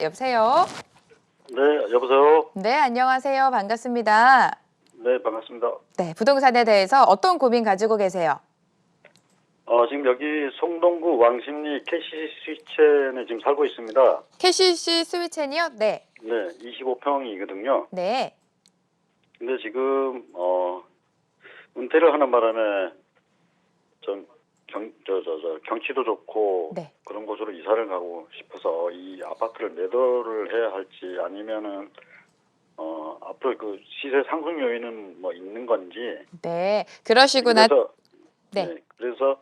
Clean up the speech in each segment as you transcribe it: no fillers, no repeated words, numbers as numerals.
여보세요? 네, 여보세요? 네, 안녕하세요. 반갑습니다. 네, 반갑습니다. 네, 부동산에 대해서 어떤 고민 가지고 계세요? 지금 여기 송동구 왕십리 KCC 스위첸에 지금 살고 있습니다. KCC 스위첸이요? 네. 네, 25평이거든요. 네. 근데 지금, 은퇴를 하는 바람에 좀 경치도 좋고 네. 그런 곳으로 이사를 가고 싶어서 이 아파트를 매도를 해야 할지 아니면은, 앞으로 그 시세 상승 요인은 뭐 있는 건지. 네. 그러시구나. 그래서, 네. 그래서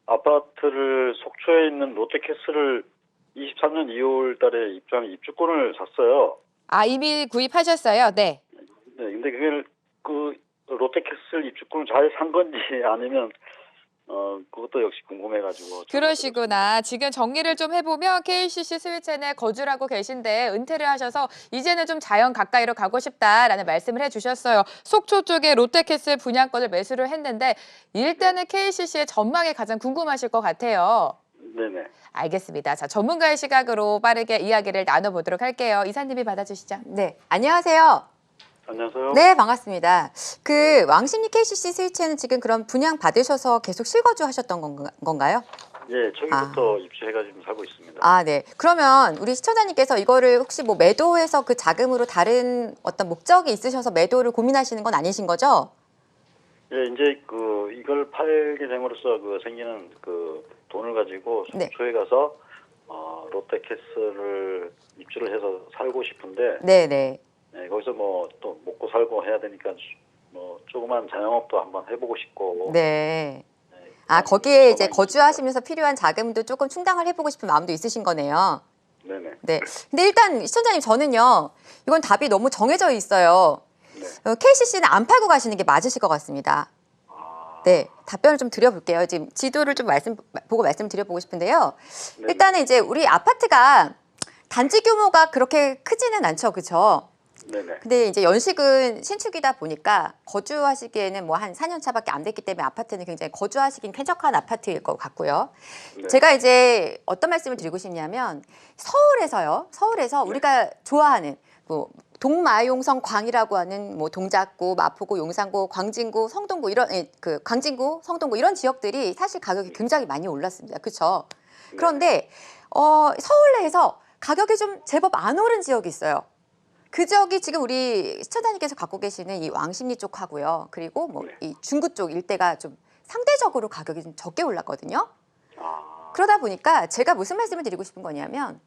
아파트를 속초에 있는 롯데캐슬을 23년 2월 달에 입주권을 샀어요. 아, 이미 구입하셨어요? 네. 네, 근데 그걸 그 롯데캐슬 입주권을 잘 산 건지 아니면 그것도 역시 궁금해가지고. 그러시구나. 지금 정리를 좀 해보면 KCC 스위첸에 거주를 하고 계신데 은퇴를 하셔서 이제는 좀 자연 가까이로 가고 싶다라는 말씀을 해주셨어요. 속초 쪽에 롯데캐슬 분양권을 매수를 했는데 일단은 KCC의 전망이 가장 궁금하실 것 같아요. 네네. 알겠습니다. 자, 전문가의 시각으로 빠르게 이야기를 나눠보도록 할게요. 이사님이 받아주시죠. 네, 안녕하세요. 안녕하세요. 네, 반갑습니다. 그 왕십리 KCC 스위치는 지금 그럼 분양 받으셔서 계속 실거주 하셨던 건가요? 예, 저기부터 입주해가지고 살고 있습니다. 아, 네. 그러면 우리 시청자님께서 이거를 혹시 뭐 매도해서 그 자금으로 다른 어떤 목적이 있으셔서 매도를 고민하시는 건 아니신 거죠? 예, 이제 이걸 팔게 됨으로써 생기는 돈을 가지고 네. 속초에 가서 롯데캐슬을 입주를 해서 살고 싶은데. 네, 네. 네, 거기서 뭐 또 먹고 살고 해야 되니까 뭐 조그만 자영업도 한번 해보고 싶고. 네. 네, 아, 거기에 이제 소망이 거주하시면서 필요한 자금도 조금 충당을 해보고 싶은 마음도 있으신 거네요. 있습니다. 네네. 네. 근데 일단 시청자님 저는요, 이건 답이 너무 정해져 있어요. 네. KCC는 안 팔고 가시는 게 맞으실 것 같습니다. 네, 답변을 좀 드려볼게요. 지금 지도를 좀 보고 말씀드려보고 싶은데요. 네네. 일단은 이제 우리 아파트가 단지 규모가 그렇게 크지는 않죠, 그렇죠? 네네. 근데 이제 연식은 신축이다 보니까 거주하시기에는 뭐 한 4년 차밖에 안 됐기 때문에 아파트는 굉장히 거주하시긴 쾌적한 아파트일 것 같고요. 네. 제가 이제 어떤 말씀을 드리고 싶냐면 서울에서 우리가 좋아하는 뭐 동마용성 광이라고 하는 뭐 동작구, 마포구, 용산구, 광진구, 성동구 이런 광진구, 성동구 이런 지역들이 사실 가격이 굉장히 많이 올랐습니다. 그렇죠? 그런데 서울 내에서 가격이 좀 제법 안 오른 지역이 있어요. 그 지역이 지금 우리 시청자님께서 갖고 계시는 이 왕십리 쪽하고요. 그리고 뭐 이 중구 쪽 일대가 좀 상대적으로 가격이 좀 적게 올랐거든요. 그러다 보니까 제가 무슨 말씀을 드리고 싶은 거냐면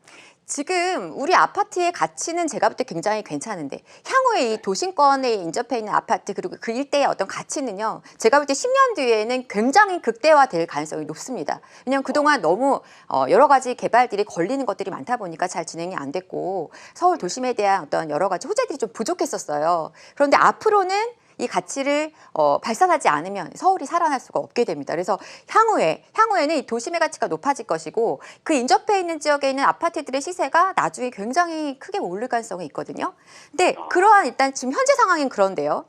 지금 우리 아파트의 가치는 제가 볼 때 굉장히 괜찮은데 향후에 이 도심권에 인접해 있는 아파트 그리고 그 일대의 어떤 가치는요. 제가 볼 때 10년 뒤에는 굉장히 극대화될 가능성이 높습니다. 왜냐하면 그동안 너무 여러 가지 개발들이 걸리는 것들이 많다 보니까 잘 진행이 안 됐고 서울 도심에 대한 어떤 여러 가지 호재들이 좀 부족했었어요. 그런데 앞으로는 이 가치를 발산하지 않으면 서울이 살아날 수가 없게 됩니다. 그래서 향후에는 이 도심의 가치가 높아질 것이고 그 인접해 있는 지역에 있는 아파트들의 시세가 나중에 굉장히 크게 오를 가능성이 있거든요. 근데 그러한 일단 지금 현재 상황은 그런데요.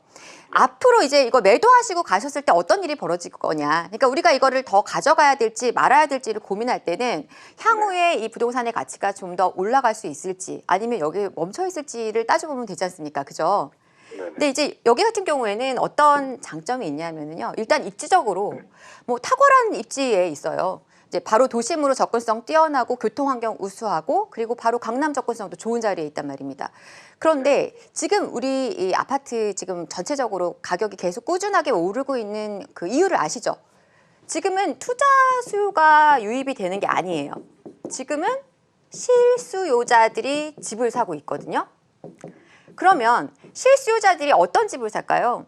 앞으로 이제 이거 매도하시고 가셨을 때 어떤 일이 벌어질 거냐. 그러니까 우리가 이거를 더 가져가야 될지 말아야 될지를 고민할 때는 향후에 이 부동산의 가치가 좀 더 올라갈 수 있을지 아니면 여기 멈춰 있을지를 따져보면 되지 않습니까? 그죠? 근데 이제 여기 같은 경우에는 어떤 장점이 있냐면요. 일단 입지적으로 뭐 탁월한 입지에 있어요. 이제 바로 도심으로 접근성 뛰어나고 교통환경 우수하고 그리고 바로 강남 접근성도 좋은 자리에 있단 말입니다. 그런데 지금 우리 이 아파트 지금 전체적으로 가격이 계속 꾸준하게 오르고 있는 그 이유를 아시죠? 지금은 투자 수요가 유입이 되는 게 아니에요. 지금은 실수요자들이 집을 사고 있거든요. 그러면 실수요자들이 어떤 집을 살까요?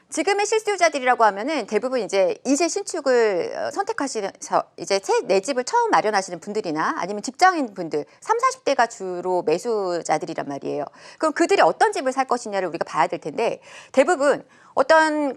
지금의 실수요자들이라고 하면은 대부분 이제 이세 신축을 선택하시면서 이제 내 집을 처음 마련하시는 분들이나 아니면 직장인 분들 30, 40대가 주로 매수자들이란 말이에요. 그럼 그들이 어떤 집을 살 것이냐를 우리가 봐야 될 텐데 대부분 어떤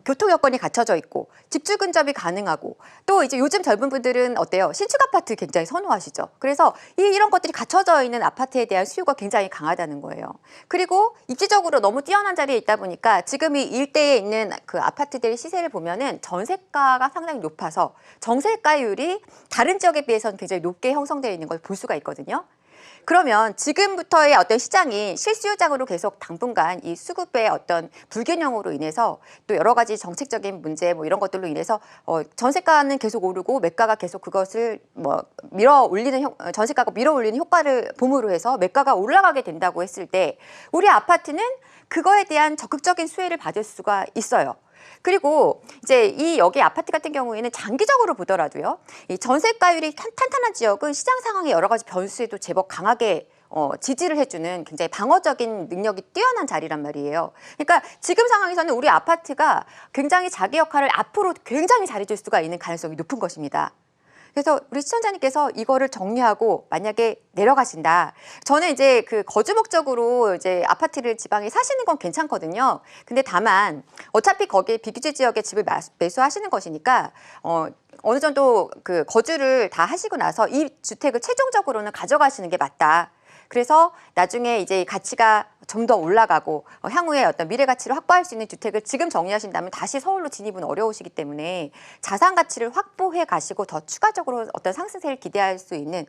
교통 여건이 갖춰져 있고 집주 근접이 가능하고 또 이제 요즘 젊은 분들은 어때요? 신축 아파트 굉장히 선호하시죠. 그래서 이런 것들이 갖춰져 있는 아파트에 대한 수요가 굉장히 강하다는 거예요. 그리고 입지적으로 너무 뛰어난 자리에 있다 보니까 지금 이 일대에 있는 그 아파트들의 시세를 보면은 전세가가 상당히 높아서 정세가율이 다른 지역에 비해서는 굉장히 높게 형성되어 있는 걸 볼 수가 있거든요. 그러면 지금부터의 어떤 시장이 실수요장으로 계속 당분간 이 수급의 어떤 불균형으로 인해서 또 여러 가지 정책적인 문제 뭐 이런 것들로 인해서 전세가는 계속 오르고 매가가 계속 그것을 뭐 전세가가 밀어 올리는 효과를 봄으로 해서 매가가 올라가게 된다고 했을 때 우리 아파트는 그거에 대한 적극적인 수혜를 받을 수가 있어요. 그리고 이제 이 여기 아파트 같은 경우에는 장기적으로 보더라도요. 이 전세가율이 탄탄한 지역은 시장 상황의 여러 가지 변수에도 제법 강하게 지지를 해주는 굉장히 방어적인 능력이 뛰어난 자리란 말이에요. 그러니까 지금 상황에서는 우리 아파트가 굉장히 자기 역할을 앞으로 굉장히 잘해줄 수가 있는 가능성이 높은 것입니다. 그래서 우리 시청자님께서 이거를 정리하고 만약에 내려가신다. 저는 이제 그 거주 목적으로 이제 아파트를 지방에 사시는 건 괜찮거든요. 근데 다만 어차피 거기에 비규제 지역에 집을 매수하시는 것이니까 어느 정도 그 거주를 다 하시고 나서 이 주택을 최종적으로는 가져가시는 게 맞다. 그래서 나중에 이제 가치가 좀 더 올라가고 향후에 어떤 미래 가치를 확보할 수 있는 주택을 지금 정리하신다면 다시 서울로 진입은 어려우시기 때문에 자산 가치를 확보해 가시고 더 추가적으로 어떤 상승세를 기대할 수 있는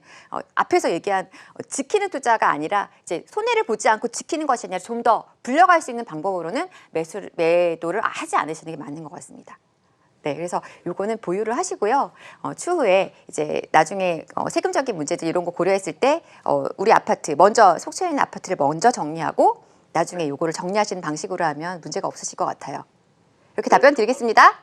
앞에서 얘기한 지키는 투자가 아니라 이제 손해를 보지 않고 지키는 것이 아니라 좀 더 불려갈 수 있는 방법으로는 매도를 하지 않으시는 게 맞는 것 같습니다. 네, 그래서 요거는 보유를 하시고요. 추후에 이제 나중에 세금적인 문제들 이런 거 고려했을 때 우리 아파트 먼저 속초에 있는 아파트를 먼저 정리하고 나중에 요거를 정리하시는 방식으로 하면 문제가 없으실 것 같아요. 이렇게 답변 드리겠습니다.